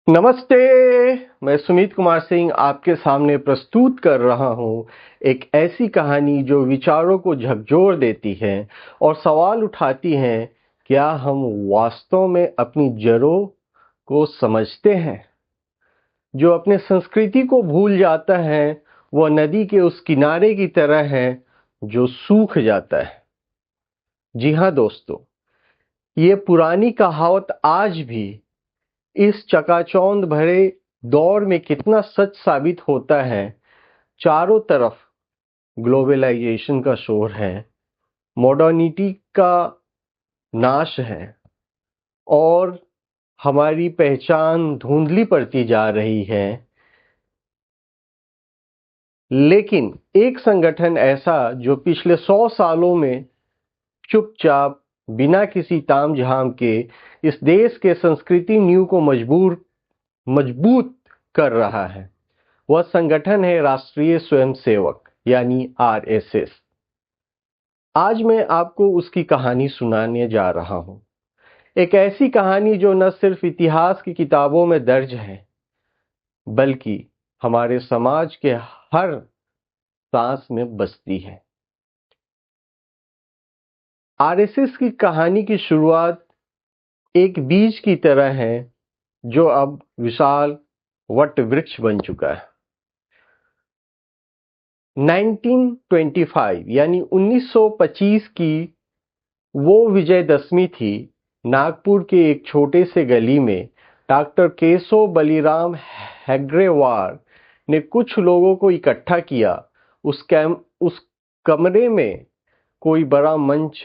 नमस्ते। मैं सुमित कुमार सिंह आपके सामने प्रस्तुत कर रहा हूं एक ऐसी कहानी जो विचारों को झकझोर देती है और सवाल उठाती है, क्या हम वास्तव में अपनी जड़ों को समझते हैं? जो अपने संस्कृति को भूल जाता है वह नदी के उस किनारे की तरह है जो सूख जाता है। जी हाँ दोस्तों, ये पुरानी कहावत आज भी इस चकाचौंध भरे दौर में कितना सच साबित होता है। चारों तरफ ग्लोबलाइजेशन का शोर है, मॉडर्निटी का नाश है और हमारी पहचान धुंधली पड़ती जा रही है। लेकिन एक संगठन ऐसा जो पिछले 100 सालों में चुपचाप बिना किसी तामझाम के इस देश के संस्कृति नींव को मजबूत कर रहा है, वह संगठन है राष्ट्रीय स्वयंसेवक यानी आरएसएस। आज मैं आपको उसकी कहानी सुनाने जा रहा हूं। एक ऐसी कहानी जो न सिर्फ इतिहास की किताबों में दर्ज है बल्कि हमारे समाज के हर सांस में बसती है। आरएसएस की कहानी की शुरुआत एक बीज की तरह है जो अब विशाल वट वृक्ष बन चुका है। 1925 यानी 1925 की वो विजयदशमी थी। नागपुर के एक छोटे से गली में डॉक्टर केशव बलिराम हेग्रेवार ने कुछ लोगों को इकट्ठा किया। उस कमरे में कोई बड़ा मंच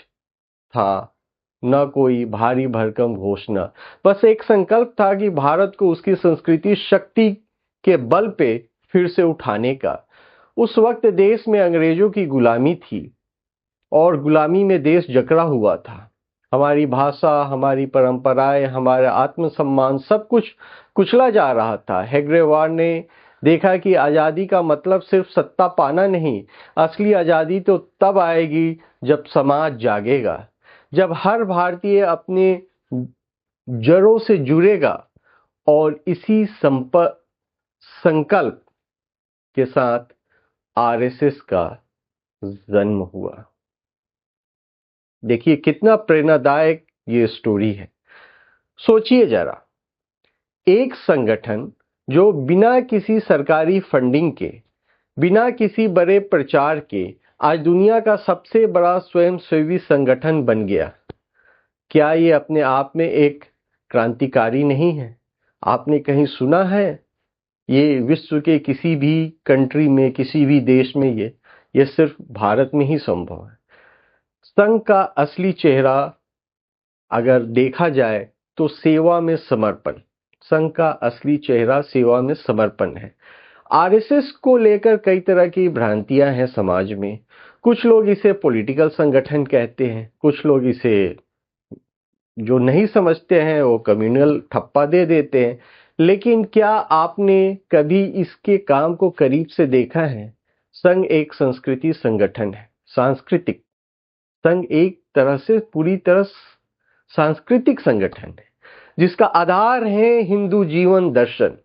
था, न कोई भारी भरकम घोषणा, बस एक संकल्प था कि भारत को उसकी संस्कृति शक्ति के बल पे फिर से उठाने का। उस वक्त देश में अंग्रेजों की गुलामी थी और गुलामी में देश जकड़ा हुआ था। हमारी भाषा, हमारी परंपराएं, हमारा आत्मसम्मान सब कुछ कुचला जा रहा था। हेग्रेवार ने देखा कि आज़ादी का मतलब सिर्फ सत्ता पाना नहीं, असली आज़ादी तो तब आएगी जब समाज जागेगा, जब हर भारतीय अपने जड़ों से जुड़ेगा। और इसी संकल्प के साथ आरएसएस का जन्म हुआ। देखिए कितना प्रेरणादायक ये स्टोरी है। सोचिए जरा, एक संगठन जो बिना किसी सरकारी फंडिंग के, बिना किसी बड़े प्रचार के आज दुनिया का सबसे बड़ा स्वयंसेवी संगठन बन गया। क्या ये अपने आप में एक क्रांतिकारी नहीं है? आपने कहीं सुना है ये विश्व के किसी भी कंट्री में, किसी भी देश में ये सिर्फ भारत में ही संभव है। संघ का असली चेहरा अगर देखा जाए तो सेवा में समर्पण। संघ का असली चेहरा सेवा में समर्पण है। आरएसएस को लेकर कई तरह की भ्रांतियां हैं समाज में। कुछ लोग इसे पॉलिटिकल संगठन कहते हैं, कुछ लोग इसे जो नहीं समझते हैं वो कम्युनल ठप्पा दे देते हैं। लेकिन क्या आपने कभी इसके काम को करीब से देखा है? संघ एक संस्कृति संगठन है, सांस्कृतिक। संघ एक तरह से पूरी तरह सांस्कृतिक संगठन है जिसका आधार है हिंदू जीवन दर्शन।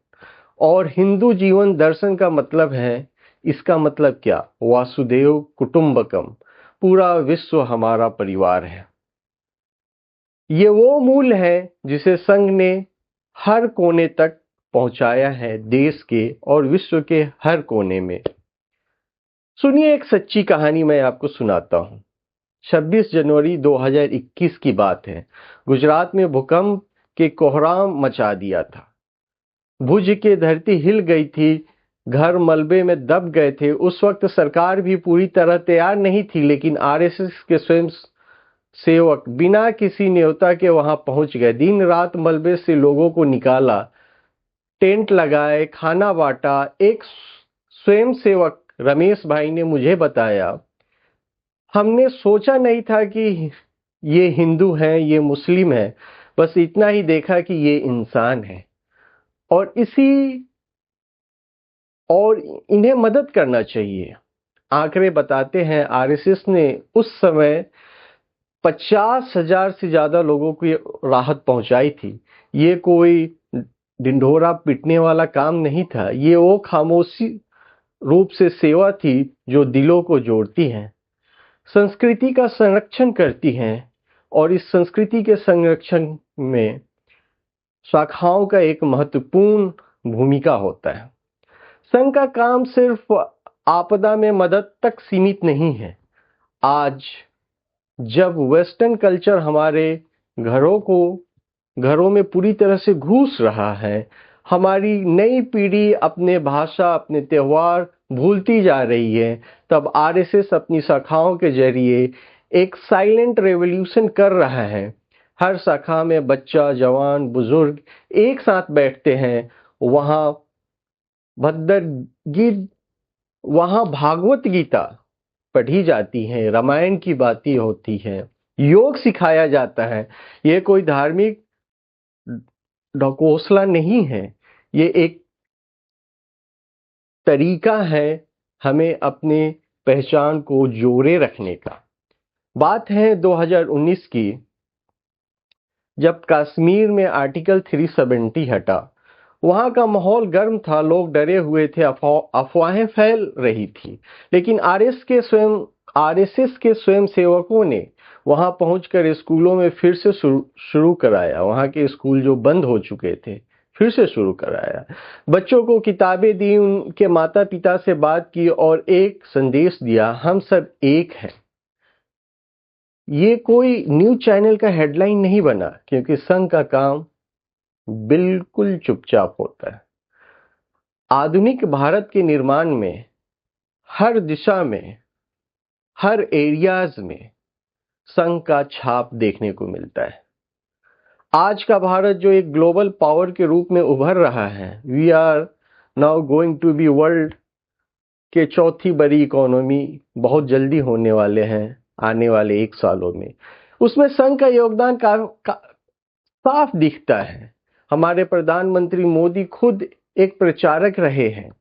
और हिंदू जीवन दर्शन का मतलब है, इसका मतलब क्या? वासुदेव कुटुंबकम, पूरा विश्व हमारा परिवार है। ये वो मूल है जिसे संघ ने हर कोने तक पहुंचाया है, देश के और विश्व के हर कोने में। सुनिए, एक सच्ची कहानी मैं आपको सुनाता हूं। 26 जनवरी 2021 की बात है। गुजरात में भूकंप के कोहराम मचा दिया था। भुज की धरती हिल गई थी, घर मलबे में दब गए थे। उस वक्त सरकार भी पूरी तरह तैयार नहीं थी, लेकिन आरएसएस के स्वयं सेवक बिना किसी न्योता के वहां पहुंच गए। दिन रात मलबे से लोगों को निकाला, टेंट लगाए, खाना बांटा। एक स्वयं सेवक रमेश भाई ने मुझे बताया, हमने सोचा नहीं था कि ये हिंदू हैं, ये मुस्लिम हैं, बस इतना ही देखा कि ये इंसान है और इन्हें मदद करना चाहिए। आंकड़े बताते हैं आरएसएस ने उस समय 50,000 से ज्यादा लोगों को राहत पहुंचाई थी। ये कोई ढिंढोरा पीटने वाला काम नहीं था, ये वो खामोशी रूप से सेवा थी जो दिलों को जोड़ती है, संस्कृति का संरक्षण करती है, और इस संस्कृति के संरक्षण में शाखाओं का एक महत्वपूर्ण भूमिका होता है। संघ का काम सिर्फ आपदा में मदद तक सीमित नहीं है। आज जब वेस्टर्न कल्चर हमारे घरों में पूरी तरह से घुस रहा है, हमारी नई पीढ़ी अपने भाषा, अपने त्योहार भूलती जा रही है, तब आरएसएस अपनी शाखाओं के जरिए एक साइलेंट रेवोल्यूशन कर रहा है। हर शाखा में बच्चा, जवान, बुजुर्ग एक साथ बैठते हैं। वहाँ वहाँ भागवत गीता पढ़ी जाती है, रामायण की बातें होती है, योग सिखाया जाता है। ये कोई धार्मिक ढकोसला नहीं है, ये एक तरीका है हमें अपने पहचान को जोड़े रखने का। बात है 2019 की, जब कश्मीर में आर्टिकल 370 हटा। वहां का माहौल गर्म था, लोग डरे हुए थे, अफवाहें फैल रही थी, लेकिन आरएसएस के स्वयंसेवकों ने वहां पहुंचकर स्कूलों में फिर से शुरू कराया। वहां के स्कूल जो बंद हो चुके थे फिर से शुरू कराया, बच्चों को किताबें दी, उनके माता पिता से बात की और एक संदेश दिया, हम सब एक हैं। ये कोई न्यूज चैनल का हेडलाइन नहीं बना, क्योंकि संघ का काम बिल्कुल चुपचाप होता है। आधुनिक भारत के निर्माण में हर दिशा में, हर एरियाज में संघ का छाप देखने को मिलता है। आज का भारत जो एक ग्लोबल पावर के रूप में उभर रहा है, we are now going to be world के चौथी बड़ी इकोनॉमी बहुत जल्दी होने वाले हैं, आने वाले 1 सालों में। उसमें संघ का योगदान साफ दिखता है। हमारे प्रधानमंत्री मोदी खुद एक प्रचारक रहे हैं।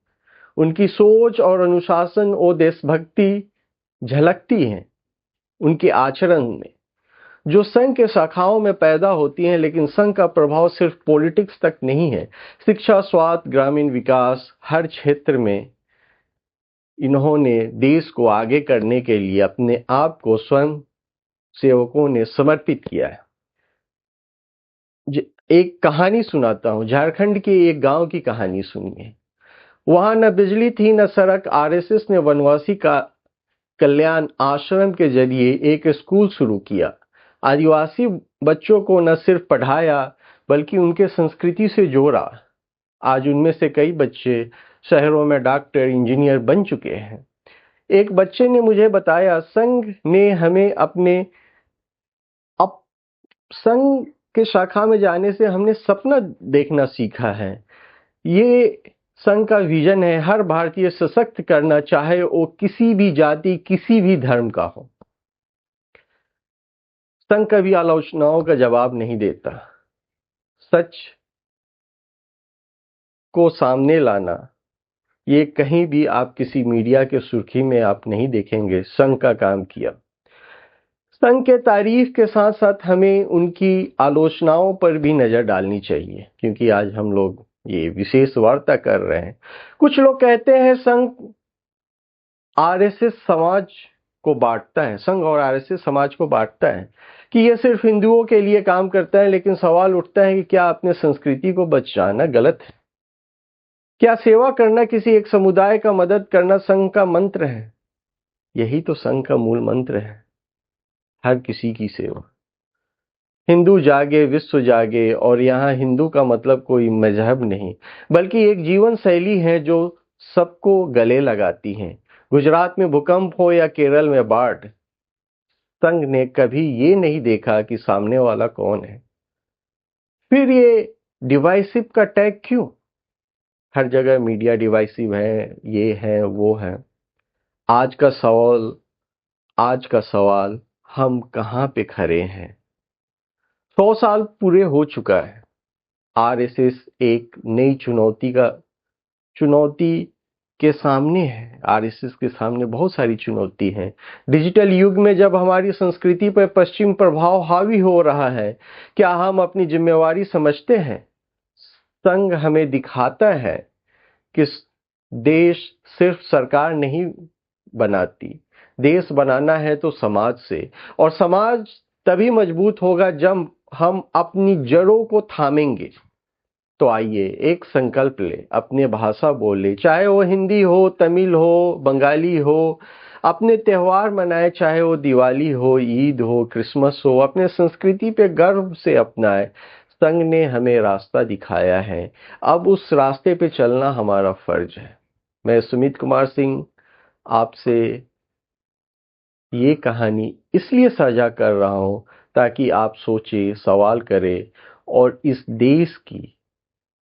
उनकी सोच और अनुशासन और देशभक्ति झलकती है उनके आचरण में, जो संघ के शाखाओं में पैदा होती हैं। लेकिन संघ का प्रभाव सिर्फ पॉलिटिक्स तक नहीं है। शिक्षा, स्वास्थ्य, ग्रामीण विकास, हर क्षेत्र में इन्होंने देश को आगे करने के लिए अपने आप को स्वयं सेवकों ने समर्पित किया है। एक कहानी सुनाता हूं, झारखंड के एक गांव की कहानी सुनिए। वहां न बिजली थी न सड़क। आरएसएस ने वनवासी का कल्याण आश्रम के जरिए एक स्कूल शुरू किया। आदिवासी बच्चों को न सिर्फ पढ़ाया बल्कि उनके संस्कृति से जोड़ा। आज उनमें से कई बच्चे शहरों में डॉक्टर, इंजीनियर बन चुके हैं। एक बच्चे ने मुझे बताया, संघ ने हमें संघ के शाखा में जाने से हमने सपना देखना सीखा है। ये संघ का विजन है, हर भारतीय सशक्त करना, चाहे वो किसी भी जाति, किसी भी धर्म का हो। संघ कभी आलोचनाओं का जवाब नहीं देता। सच को सामने लाना, ये कहीं भी आप किसी मीडिया के सुर्खी में आप नहीं देखेंगे संघ का काम किया। संघ के तारीफ के साथ साथ हमें उनकी आलोचनाओं पर भी नजर डालनी चाहिए, क्योंकि आज हम लोग ये विशेष वार्ता कर रहे हैं। कुछ लोग कहते हैं संघ आरएसएस समाज को बांटता है, संघ और आरएसएस समाज को बांटता है, कि यह सिर्फ हिंदुओं के लिए काम करता है। लेकिन सवाल उठता है कि क्या अपने संस्कृति को बचाना गलत है? क्या सेवा करना, किसी एक समुदाय का मदद करना संघ का मंत्र है? यही तो संघ का मूल मंत्र है, हर किसी की सेवा। हिंदू जागे, विश्व जागे। और यहाँ हिंदू का मतलब कोई मजहब नहीं, बल्कि एक जीवन शैली है जो सबको गले लगाती है। गुजरात में भूकंप हो या केरल में बाढ़, संघ ने कभी ये नहीं देखा कि सामने वाला कौन है। फिर ये डिवाइसिव का टैग क्यों? हर जगह मीडिया डिवाइसिव है, ये है, वो है। आज का सवाल हम कहाँ पे खड़े हैं? 100 साल पूरे हो चुका है। आरएसएस एक नई चुनौती के सामने है। आरएसएस के सामने बहुत सारी चुनौती है। डिजिटल युग में जब हमारी संस्कृति पर पश्चिम प्रभाव हावी हो रहा है, क्या हम अपनी जिम्मेवारी समझते हैं? संघ हमें दिखाता है कि देश सिर्फ सरकार नहीं बनाती, देश बनाना है तो समाज से, और समाज तभी मजबूत होगा जब हम अपनी जड़ों को थामेंगे। तो आइए एक संकल्प ले, अपने भाषा बोले, चाहे वो हिंदी हो, तमिल हो, बंगाली हो, अपने त्योहार मनाए, चाहे वो दिवाली हो, ईद हो, क्रिसमस हो, अपने संस्कृति पे गर्व से अपनाए। संघ ने हमें रास्ता दिखाया है, अब उस रास्ते पे चलना हमारा फर्ज है। मैं सुमित कुमार सिंह आपसे ये कहानी इसलिए साझा कर रहा हूं ताकि आप सोचे, सवाल करें और इस देश की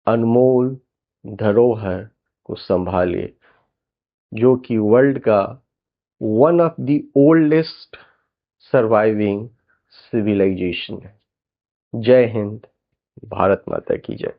अनमोल धरोहर को संभाले, जो कि वर्ल्ड का one of the oldest surviving civilization है। जय हिंद, भारत माता की जय।